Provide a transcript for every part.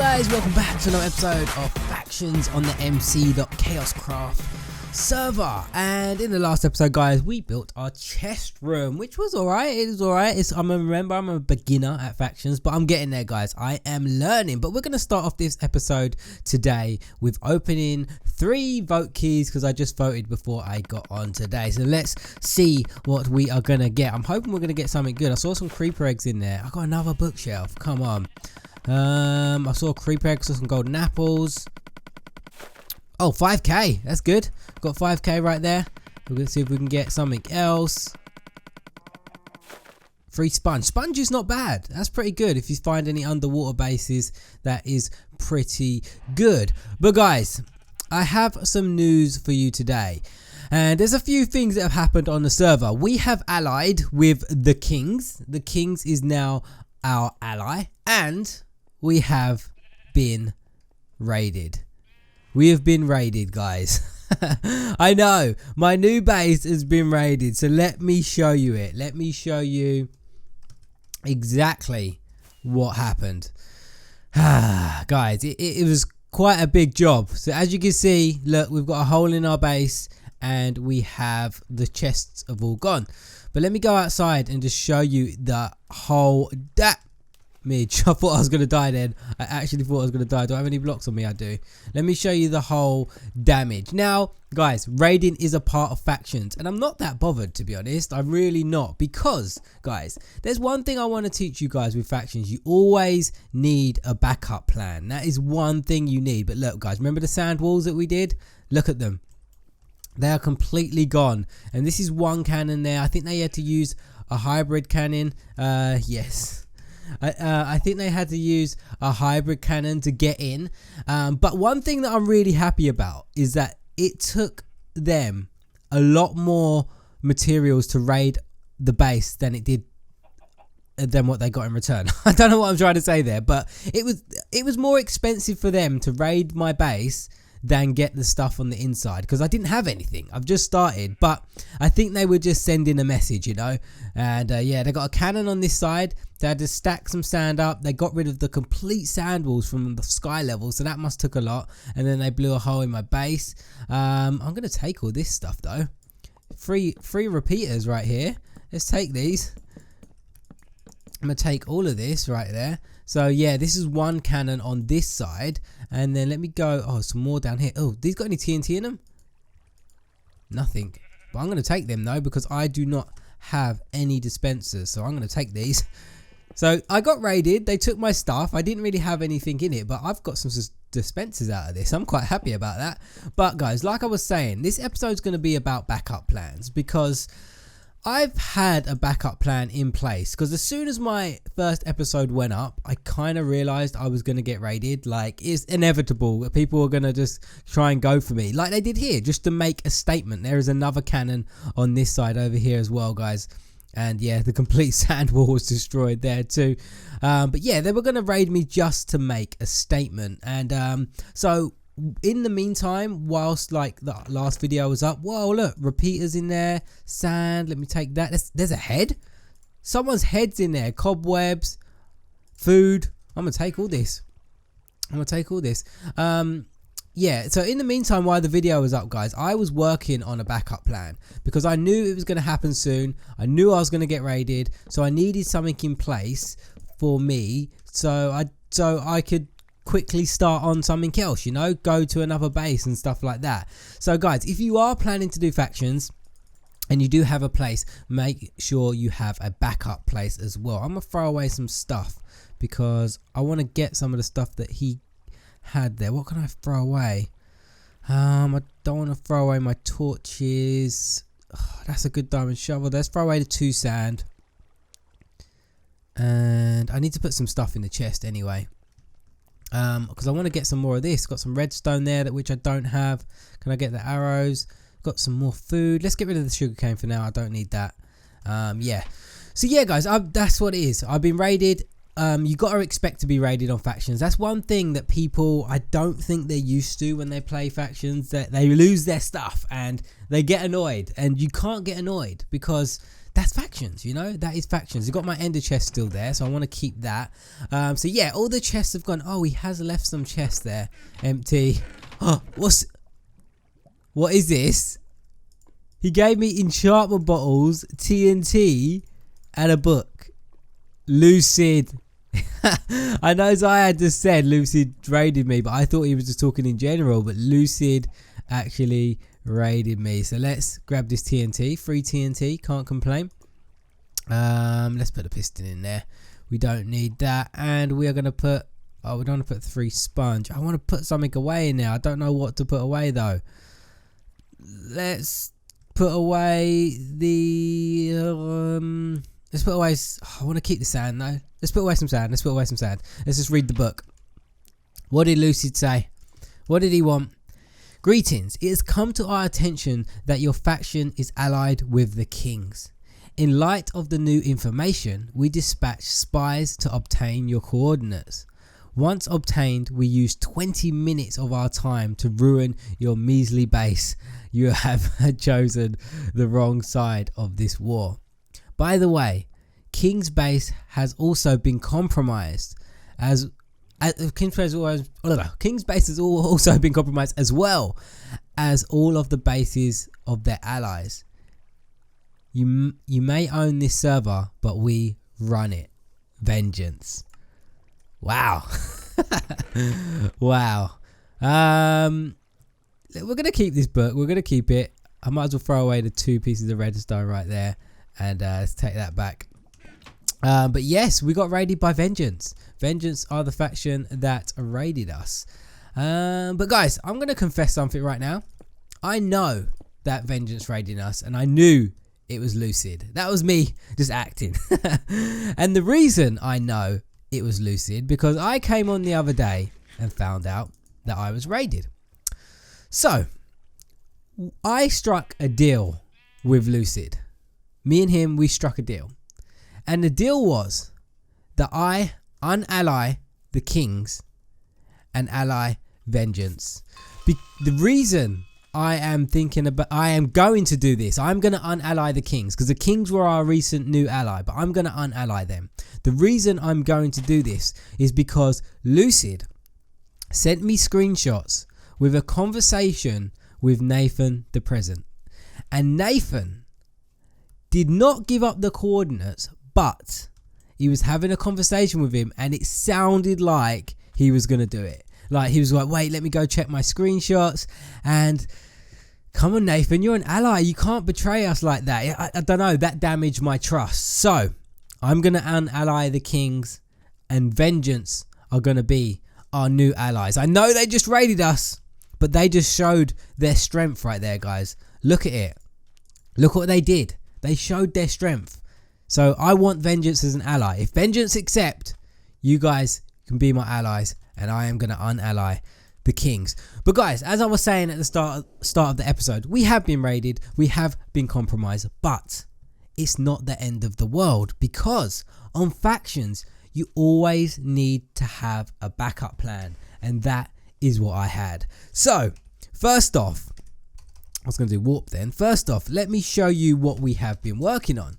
guys, welcome back to another episode of Factions on the MC.Chaoscraft server. And in the last episode, guys, we built our chest room, which was alright. It was alright. I'm a beginner at Factions, but I'm getting there, guys. I am learning. But we're going to start off this episode today with opening 3 vote keys, because I just voted before I got on today. So let's see what we are going to get. I'm hoping we're going to get something good. I saw some creeper eggs in there. I got another bookshelf. Come on. I saw creeper eggs, saw some golden apples. Oh, 5k. That's good. Got 5k right there. We're going to see if we can get something else. Free sponge. Sponge is not bad. That's pretty good. If you find any underwater bases, that is pretty good. But guys, I have some news for you today. And there's a few things that have happened on the server. We have allied with the Kings. The Kings is now our ally. And we have been raided. We have been raided, guys. I know, my new base has been raided, so let me show you it. Let me show you exactly what happened. Guys, it was quite a big job. So as you can see, look, we've got a hole in our base and we have the chests have all gone. But let me go outside and just show you the whole damage. I thought I was going to die then. I actually thought I was going to die. Do I have any blocks on me? I do. Let me show you the whole damage. Now, guys, raiding is a part of Factions. And I'm not that bothered, to be honest. I'm really not. Because, guys, there's one thing I want to teach you guys with Factions. You always need a backup plan. That is one thing you need. But look, guys, remember the sand walls that we did? Look at them. They are completely gone. And this is one cannon there. I think they had to use a hybrid cannon. Yes. I think they had to use a hybrid cannon to get in. But one thing that I'm really happy about is that it took them a lot more materials to raid the base than it did than what they got in return. I don't know what I'm trying to say there, but it was more expensive for them to raid my base than get the stuff on the inside, because I didn't have anything. I've just started, but I think they were just sending a message, you know. And yeah, they got a cannon on this side. They had to stack some sand up. They got rid of the complete sand walls from the sky level, so that must took a lot. And then they blew a hole in my base. I'm gonna take all this stuff though. Free repeaters right here. Let's take these. I'm gonna take all of this right there. So yeah, this is one cannon on this side, and then let me go. Oh, some more down here. Oh, these got any TNT in them? Nothing. But I'm gonna take them though, because I do not have any dispensers. So I'm gonna take these. So I got raided. They took my stuff. I didn't really have anything in it, but I've got some dispensers out of this. I'm quite happy about that. But guys, like I was saying, this episode's gonna be about backup plans, because I've had a backup plan in place, because as soon as my first episode went up, I kind of realized I was going to get raided. Like, it's inevitable. People are going to just try and go for me like they did here, just to make a statement. There is another cannon on this side over here as well, guys. And yeah, the complete sand wall was destroyed there too. But yeah, they were going to raid me just to make a statement. And so in the meantime, whilst like the last video was up, whoa, look, repeaters in there, sand, let me take that. There's a head. Someone's head's in there. Cobwebs, food. I'm gonna take all this. Yeah, so in the meantime, while the video was up, guys, I was working on a backup plan, because I knew it was going to happen soon. I knew I was going to get raided, so I needed something in place for me, so I could quickly start on something else, you know, go to another base and stuff like that. So guys, if you are planning to do Factions and you do have a place, make sure you have a backup place as well. I'm gonna throw away some stuff because I want to get some of the stuff that he had there. What can I throw away? I don't want to throw away my torches. Oh, that's a good diamond shovel. Let's throw away the 2 sand, and I need to put some stuff in the chest anyway, because I want to get some more of this. Got some redstone there, which I don't have. Can I get the arrows? Got some more food. Let's get rid of the sugarcane for now. I don't need that. Yeah. So yeah, guys, that's what it is. I've been raided. you got to expect to be raided on factions. That's one thing that people, I don't think they're used to when they play factions, that they lose their stuff and they get annoyed, and you can't get annoyed because that's factions, you know, that is factions. You've got my ender chest still there, so I want to keep that. So yeah, all the chests have gone. Oh, he has left some chests there empty. Oh, what is this? He gave me enchantment bottles, TNT, and a book. Lucid. I know Zayad just said Lucid raided me, but I thought he was just talking in general. But Lucid actually raided me. So let's grab this TNT. Free TNT, can't complain. Let's put a piston in there. We don't need that. And we are going to put, oh, we don't want to put 3 sponge. I want to put something away in there. I don't know what to put away though. Let's put away the let's put away, I want to keep the sand though. Let's put away some sand. Let's just read the book. What did Lucid say? What did he want? Greetings. It has come to our attention that your faction is allied with the kings. In light of the new information, we dispatched spies to obtain your coordinates. Once obtained, we used 20 minutes of our time to ruin your measly base. You have chosen the wrong side of this war. By the way, King's base has also been compromised. King's base has also been compromised, as well as all of the bases of their allies. You may own this server, but we run it. Vengeance. Wow. Wow. We're gonna keep this book. We're gonna keep it. I might as well throw away the 2 pieces of redstone right there, and let's take that back. But yes, we got raided by Vengeance. Vengeance are the faction that raided us. But guys, I'm gonna confess something right now. I know that Vengeance raided us, and I knew it was Lucid. That was me just acting. And the reason I know it was Lucid, because I came on the other day and found out that I was raided. So I struck a deal with Lucid. Me and him, we struck a deal. And the deal was that I unally the kings and ally Vengeance. The reason I am going to do this, I'm going to unally the kings, because the kings were our recent new ally, but I'm going to unally them. The reason I'm going to do this is because Lucid sent me screenshots with a conversation with Nathan the Present. And Nathan did not give up the coordinates, but he was having a conversation with him, and it sounded like he was going to do it. Like, he was like, wait, let me go check my screenshots. And come on, Nathan, you're an ally. You can't betray us like that. I don't know. That damaged my trust. So I'm going to unally the kings, and Vengeance are going to be our new allies. I know they just raided us, but they just showed their strength right there, guys. Look at it. Look what they did. They showed their strength. So I want Vengeance as an ally. If Vengeance accept, you guys can be my allies, and I am going to unally the kings. But guys, as I was saying at the start of the episode, we have been raided, we have been compromised, but it's not the end of the world, because on factions you always need to have a backup plan, and that is what I had. So first off, I was going to do warp then. First off, let me show you what we have been working on.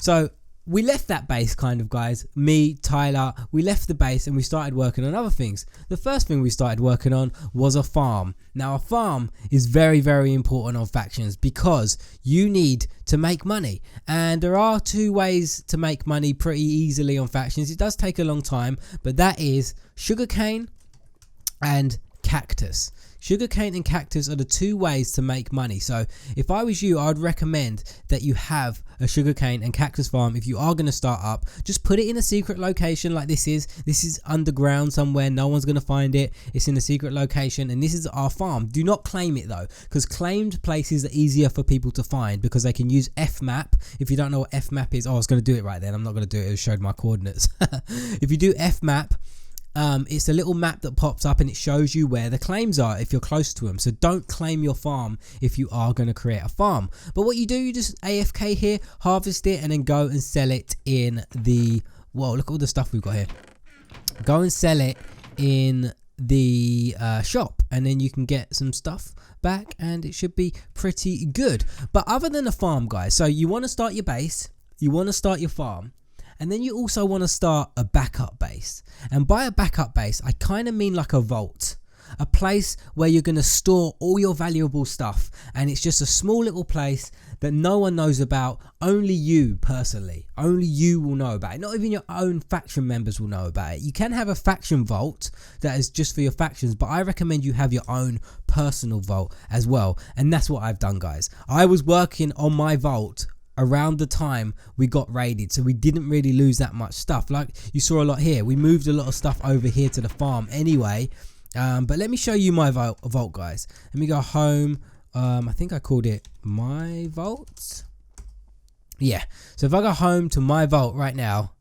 So we left that base, kind of, guys. Me, Tyler, we left the base and we started working on other things. The first thing we started working on was a farm. Now, a farm is very, very important on factions, because you need to make money. And there are 2 ways to make money pretty easily on factions. It does take a long time, but that is sugarcane and cactus. Sugarcane and cactus are the 2 ways to make money. So if I was you, I would recommend that you have a sugarcane and cactus farm. If you are going to start up, just put it in a secret location like this is. This is underground somewhere. No one's going to find it. It's in a secret location, and this is our farm. Do not claim it though, because claimed places are easier for people to find, because they can use Fmap. If you don't know what Fmap is, oh, I was going to do it right then. I'm not going to do it. It showed my coordinates. If you do Fmap, it's a little map that pops up and it shows you where the claims are if you're close to them. So don't claim your farm if you are going to create a farm. But what you do, you just AFK here, harvest it, and then go and sell it in the Whoa, look at all the stuff we've got here. Go and sell it in the shop, and then you can get some stuff back, and it should be pretty good. But other than a farm, guys, so you want to start your base, you want to start your farm, and then you also want to start a backup base. And by a backup base, I kind of mean like a vault. A place where you're going to store all your valuable stuff, and it's just a small little place that no one knows about. Only you personally, only you will know about it. Not even your own faction members will know about it. You can have a faction vault that is just for your factions, but I recommend you have your own personal vault as well. And that's what I've done, guys. I was working on my vault around the time we got raided, so we didn't really lose that much stuff. Like you saw a lot here, we moved a lot of stuff over here to the farm anyway. But let me show you my vault, guys. Let me go home. I think I called it my vault. Yeah, so if I go home to my vault right now,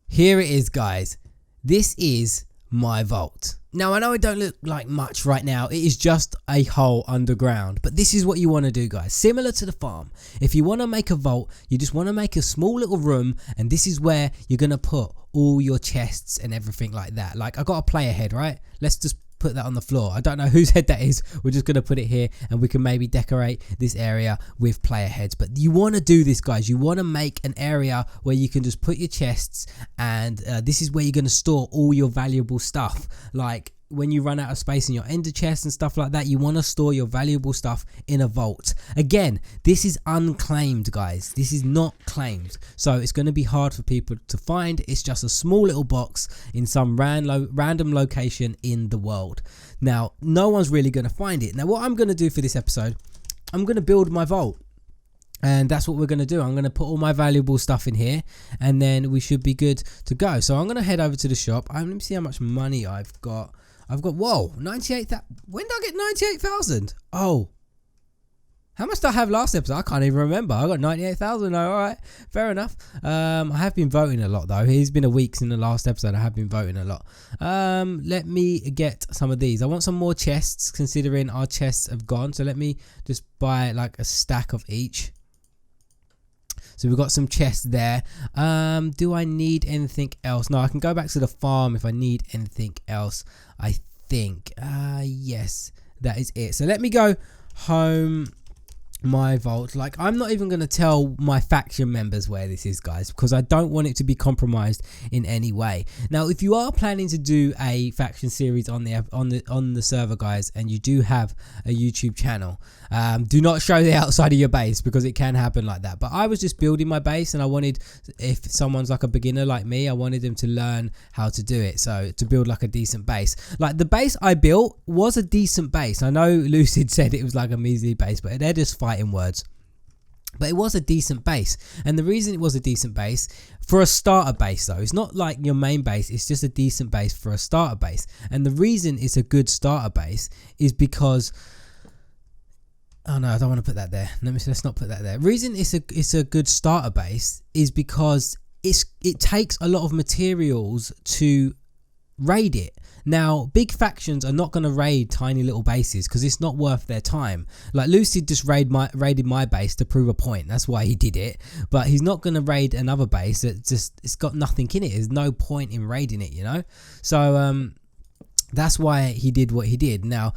here it is, guys. This is my vault. Now, I know it don't look like much right now. It is just a hole underground, but this is what you want to do, guys. Similar to the farm, if you want to make a vault, you just want to make a small little room, and this is where you're going to put all your chests and everything like that. Like, I got a player head, right? Let's just put that on the floor. I don't know whose head that is. We're just going to put it here, and we can maybe decorate this area with player heads. But you want to do this, guys. You want to make an area where you can just put your chests, and this is where you're going to store all your valuable stuff. Like when you run out of space in your ender chest and stuff like that, you want to store your valuable stuff in a vault. Again, this is unclaimed, guys. This is not claimed, so it's going to be hard for people to find. It's just a small little box in some random location in the world. Now, no one's really going to find it. Now, what I'm going to do for this episode, I'm going to build my vault. And that's what we're going to do. I'm going to put all my valuable stuff in here, and then we should be good to go. So I'm going to head over to the shop. Let me see how much money I've got. Whoa, 98,000. When did I get 98,000? Oh, how much did I have last episode? I can't even remember. I got 98,000. All right, fair enough. I have been voting a lot, though. It's been a week since the last episode. I have been voting a lot. Let me get some of these. I want some more chests, considering our chests have gone. So let me just buy like a stack of each. So we've got some chests there. Do I need anything else? No, I can go back to the farm if I need anything else. I think, yes, that is it. So let me go home, my vault. Like, I'm not even going to tell my faction members where this is, guys, because I don't want it to be compromised in any way. Now, if you are planning to do a faction series on the server, guys, and you do have a YouTube channel, do not show the outside of your base, because it can happen like that. But I was just building my base, and I wanted, if someone's like a beginner like me, I wanted them to learn how to do it. So to build like a decent base. Like, the base I built was a decent base. I know Lucid said it was like a measly base, but they're just fighting words. But it was a decent base, and the reason it was a decent base for a starter base, though, it's not like your main base, it's just a decent base for a starter base. And the reason it's a good starter base is because, oh no, I don't want to put that there. Let's not put that there. Reason it's a good starter base is because it takes a lot of materials to raid it. Now, big factions are not going to raid tiny little bases because it's not worth their time. Like, Lucid just raided my base to prove a point. That's why he did it. But he's not going to raid another base that it's got nothing in it. There's no point in raiding it, you know? So, that's why he did what he did. Now,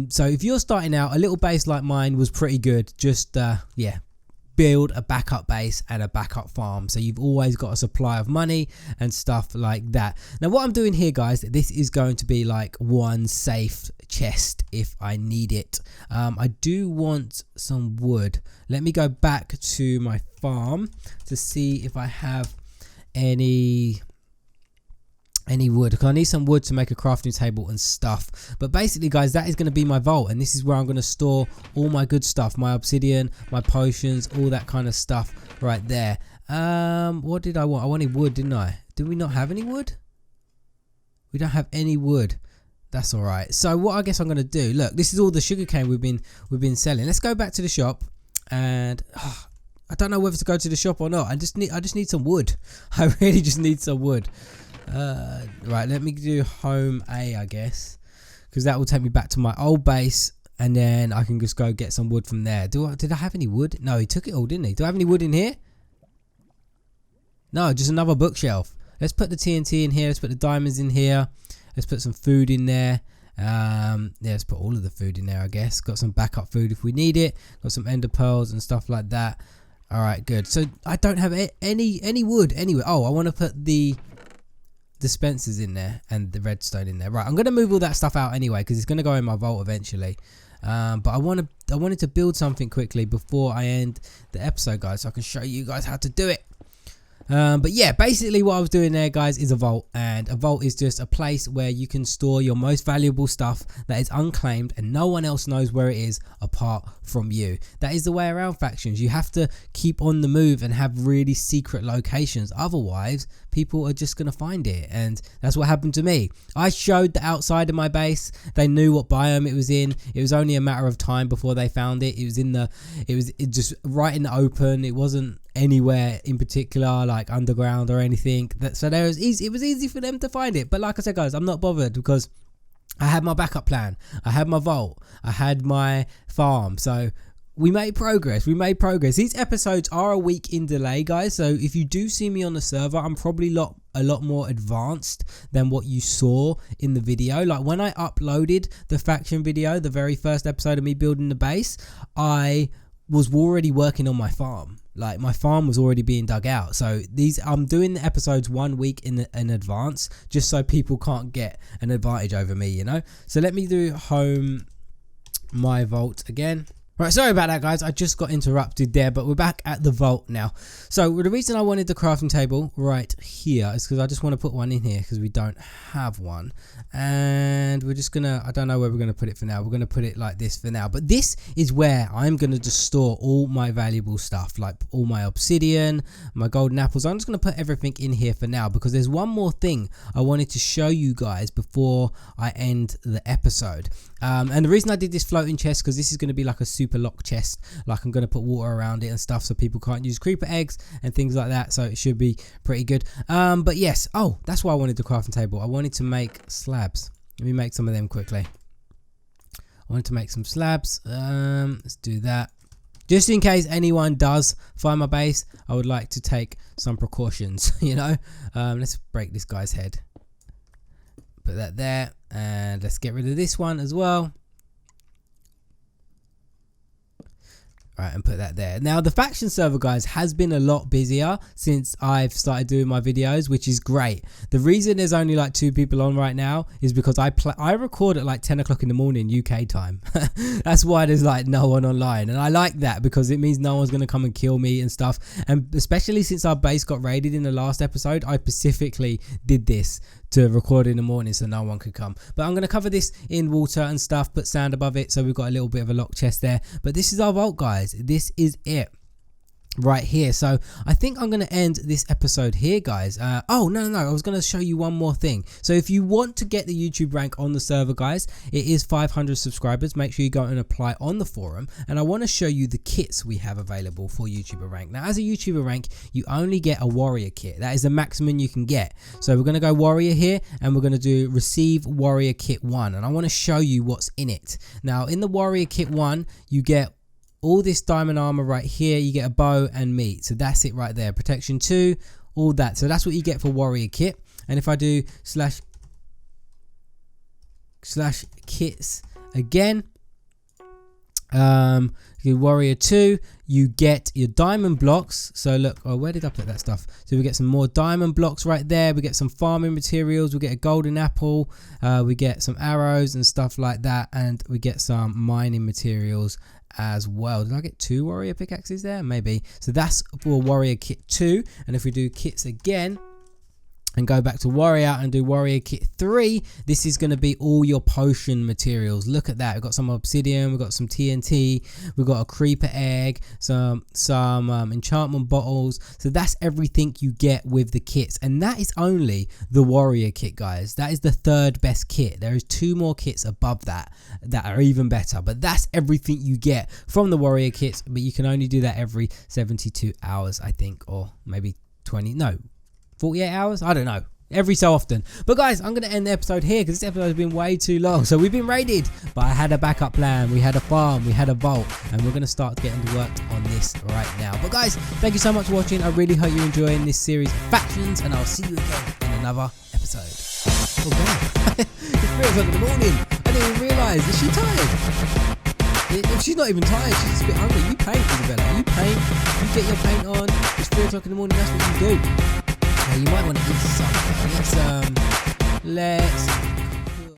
so if you're starting out, a little base like mine was pretty good. Just, yeah, build a backup base and a backup farm, so you've always got a supply of money and stuff like that. Now, what I'm doing here, guys, this is going to be like one safe chest if I need it. I do want some wood. Let me go back to my farm to see if I have any wood, because I need some wood to make a crafting table and stuff. But basically, guys, that is going to be my vault, and this is where I'm going to store all my good stuff, my obsidian, my potions, all that kind of stuff right there. What did I want? I wanted wood, didn't I? Did we not have any wood? We don't have any wood. That's all right. So what I guess I'm going to do, look, this is all the sugarcane we've been selling. Let's go back to the shop, and I don't know whether to go to the shop or not. I just need some wood. I really just need some wood. Right, let me do home A, I guess, because that will take me back to my old base, and then I can just go get some wood from there. Did I have any wood? No, he took it all, didn't he? Do I have any wood in here? No, just another bookshelf. Let's put the TNT in here. Let's put the diamonds in here. Let's put some food in there. Yeah, let's put all of the food in there, I guess. Got some backup food if we need it. Got some ender pearls and stuff like that. All right, good. So I don't have any wood anywhere. Oh, I want to put the dispensers in there and the redstone in there. Right, I'm going to move all that stuff out anyway because it's going to go in my vault eventually. But I wanted to build something quickly before I end the episode, guys, so I can show you guys how to do it. But yeah, basically what I was doing there, guys, is a vault, and a vault is just a place where you can store your most valuable stuff that is unclaimed and no one else knows where it is apart from you. That is the way around factions. You have to keep on the move and have really secret locations, otherwise people are just gonna find it, and that's what happened to me. I showed the outside of my base. They knew what biome it was in. It was only a matter of time before they found it. It was just right in the open. It wasn't anywhere in particular like underground or anything, so it was easy for them to find it. But like I said, guys, I'm not bothered because I had my backup plan, I had my vault, I had my farm, so we made progress. These episodes are a week in delay, guys, so if you do see me on the server, I'm probably a lot more advanced than what you saw in the video. Like when I uploaded the faction video, the very first episode of me building the base, I was already working on my farm. Like my farm was already being dug out. So I'm doing the episodes 1 week in advance, just so people can't get an advantage over me, you know. So let me do home my vault again. Right, sorry about that, guys. I just got interrupted there, but we're back at the vault now. So the reason I wanted the crafting table right here is because I just want to put one in here because we don't have one. And we're just gonna, I don't know where we're gonna put it for now. We're gonna put it like this for now. But this is where I'm gonna just store all my valuable stuff, like all my obsidian, my golden apples. I'm just gonna put everything in here for now because there's one more thing I wanted to show you guys before I end the episode. And the reason I did this floating chest, because this is going to be like a super lock chest, like I'm going to put water around it and stuff so people can't use creeper eggs and things like that, so it should be pretty good. But yes, oh, that's why I wanted the crafting table. I wanted to make slabs. Let me make some of them quickly. I wanted to make some slabs. Let's do that. Just in case anyone does find my base, I would like to take some precautions, you know. Let's break this guy's head. Put that there, and let's get rid of this one as well. Right, and put that there. Now the faction server, guys, has been a lot busier since I've started doing my videos, which is great. The reason there's only like 2 people on right now is because I record at like 10 o'clock in the morning UK time. That's why there's like no one online, and I like that because it means no one's gonna come and kill me and stuff. And especially since our base got raided in the last episode, I specifically did this to record in the morning so no one could come. But I'm going to cover this in water and stuff, put sand above it, so we've got a little bit of a lock chest there. But this is our vault, guys. This is it right here. So I think I'm going to end this episode here, guys. Oh no, I was going to show you one more thing. So if you want to get the YouTube rank on the server, guys, it is 500 subscribers. Make sure you go and apply on the forum, and I want to show you the kits we have available for YouTuber rank. Now as a YouTuber rank, you only get a warrior kit. That is the maximum you can get. So we're going to go warrior here, and we're going to do receive warrior kit 1, and I want to show you what's in it. Now in the warrior kit 1, you get all this diamond armor right here. You get a bow and meat, so that's it right there. Protection 2, all that. So that's what you get for warrior kit. And if I do slash kits again, warrior 2, you get your diamond blocks. So look, oh, where did I put that stuff? So we get some more diamond blocks right there. We get some farming materials. We get a golden apple. We get some arrows and stuff like that, and we get some mining materials as well. Did I get 2 warrior pickaxes there? Maybe. So that's for warrior kit 2. And if we do kits again and go back to warrior and do warrior kit 3, this is going to be all your potion materials. Look at that. We've got some obsidian, we've got some TNT, we've got a creeper egg, some enchantment bottles. So that's everything you get with the kits, and that is only the warrior kit, guys. That is the 3rd best kit. There is 2 more kits above that are even better, but that's everything you get from the warrior kits. But you can only do that every 72 hours, I think, or maybe 48 hours. I don't know. every so often. But guys, I'm going to end the episode here because this episode has been way too long. So we've been raided, but I had a backup plan. We had a farm, we had a vault, and we're going to start getting to work on this right now. But guys, thank you so much for watching. I really hope you're enjoying this series of factions, and I'll see you again in another episode. Oh god, it's 3 o'clock in the morning. I didn't even realise. Is she tired? If she's not even tired, she's just a bit hungry. You paint, Isabella. You paint. You get your paint on. It's 3 o'clock in the morning. That's what you do. Now, you might want to eat something. Let's